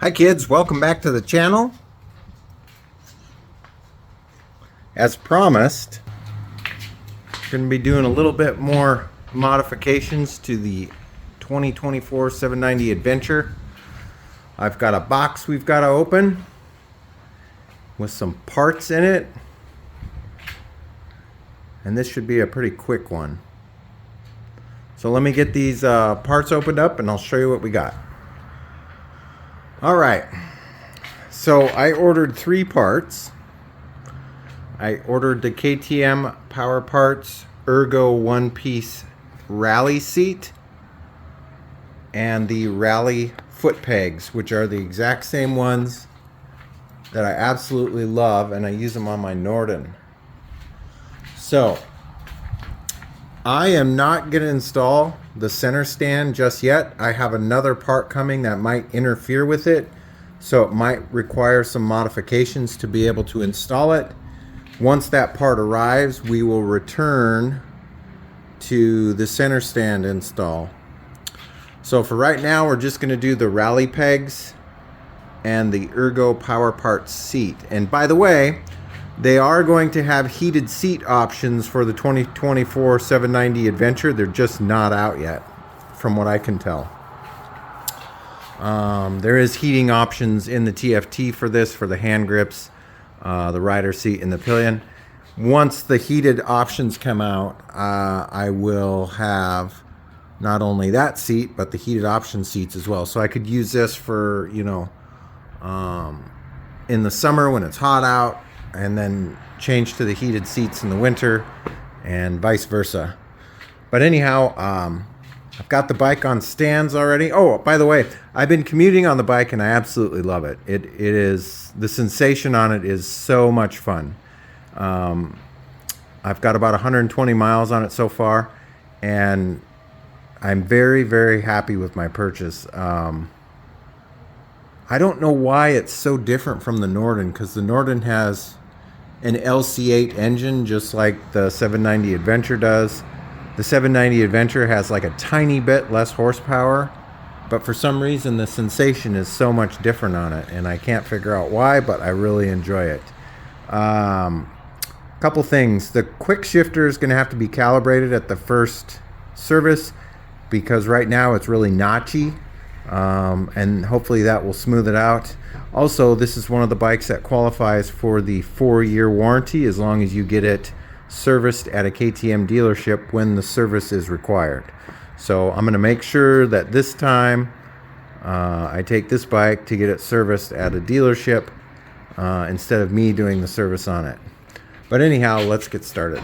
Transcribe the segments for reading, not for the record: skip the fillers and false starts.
Hi kids, welcome back to the channel. As promised, we're going to be doing a little bit more modifications to the 2024 790 Adventure. I've got a box we've got to open with some parts in it, and this should be a pretty quick one. So let me get these parts opened up and I'll show you what we got. Alright, so I ordered 3 parts. I ordered the KTM POWERPARTS ergo one-piece rally seat and the rally foot pegs, which are the exact same ones that I absolutely love, and I use them on my Norden. So I am not going to install the center stand just yet. I have another part coming that might interfere with it, so it might require some modifications to be able to install it. Once that part arrives, we will return to the center stand install. So for right now, we're just going to do the rally pegs and the ergo POWERPARTS seat. And by the way, they are going to have heated seat options for the 2024 790 Adventure. They're just not out yet, from what I can tell. There is heating options in the TFT for this, for the hand grips, the rider seat, and the pillion. Once the heated options come out, I will have not only that seat, but the heated option seats as well. So I could use this for, you know, in the summer when it's hot out, and then change to the heated seats in the winter, and vice versa. But anyhow, I've got the bike on stands already. Oh, by the way, I've been commuting on the bike and I absolutely love it. It is, the sensation on it is so much fun. I've got about 120 miles on it so far, and I'm very, very happy with my purchase. I don't know why it's so different from the Norden, because the Norden has an LC8 engine just like the 790 Adventure does. The 790 Adventure has like a tiny bit less horsepower, but for some reason the sensation is so much different on it, and I can't figure out why, but I really enjoy it. Couple things. The quick shifter is going to have to be calibrated at the first service, because right now it's really notchy. And hopefully that will smooth it out. Also, this is one of the bikes that qualifies for the 4-year warranty as long as you get it serviced at a KTM dealership when the service is required. So I'm going to make sure that this time I take this bike to get it serviced at a dealership instead of me doing the service on it. But anyhow, let's get started.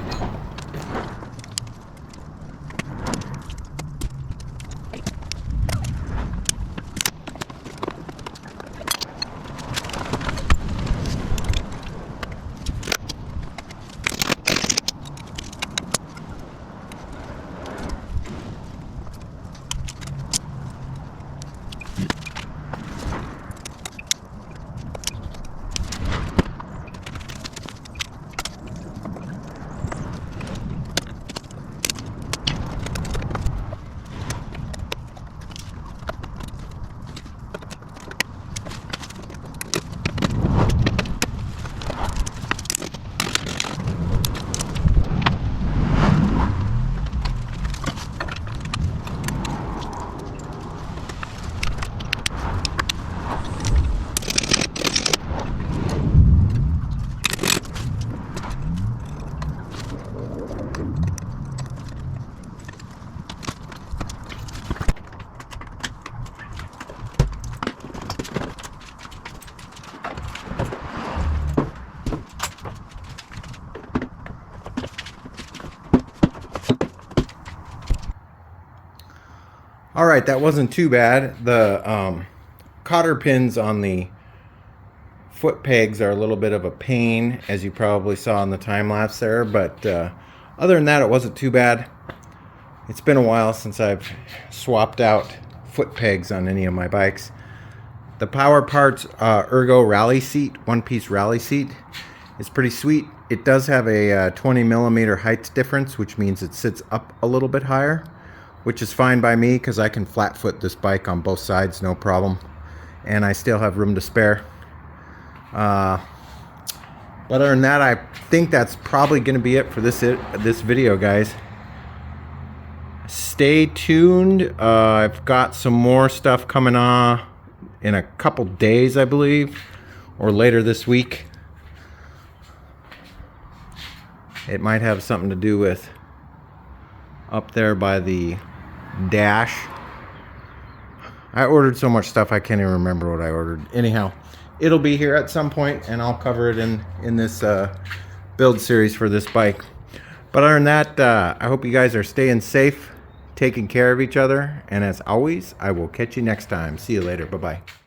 All right, that wasn't too bad. The cotter pins on the foot pegs are a little bit of a pain, as you probably saw in the time lapse there, but other than that, it wasn't too bad. It's been a while since I've swapped out foot pegs on any of my bikes. The POWERPARTS ergo rally seat, one-piece rally seat, is pretty sweet. It does have a 20 millimeter height difference, which means it sits up a little bit higher, which is fine by me because I can flat foot this bike on both sides, no problem. and I still have room to spare. But other than that, I think that's probably going to be it for this video, guys. Stay tuned. I've got some more stuff coming on in a couple days, I believe, or later this week. It might have something to do with up there by the dash. I ordered so much stuff I can't even remember what I ordered. Anyhow, it'll be here at some point, and I'll cover it in this build series for this bike. But other than that, I hope you guys are staying safe, taking care of each other, and as always, I will catch you next time. See you later. Bye-bye.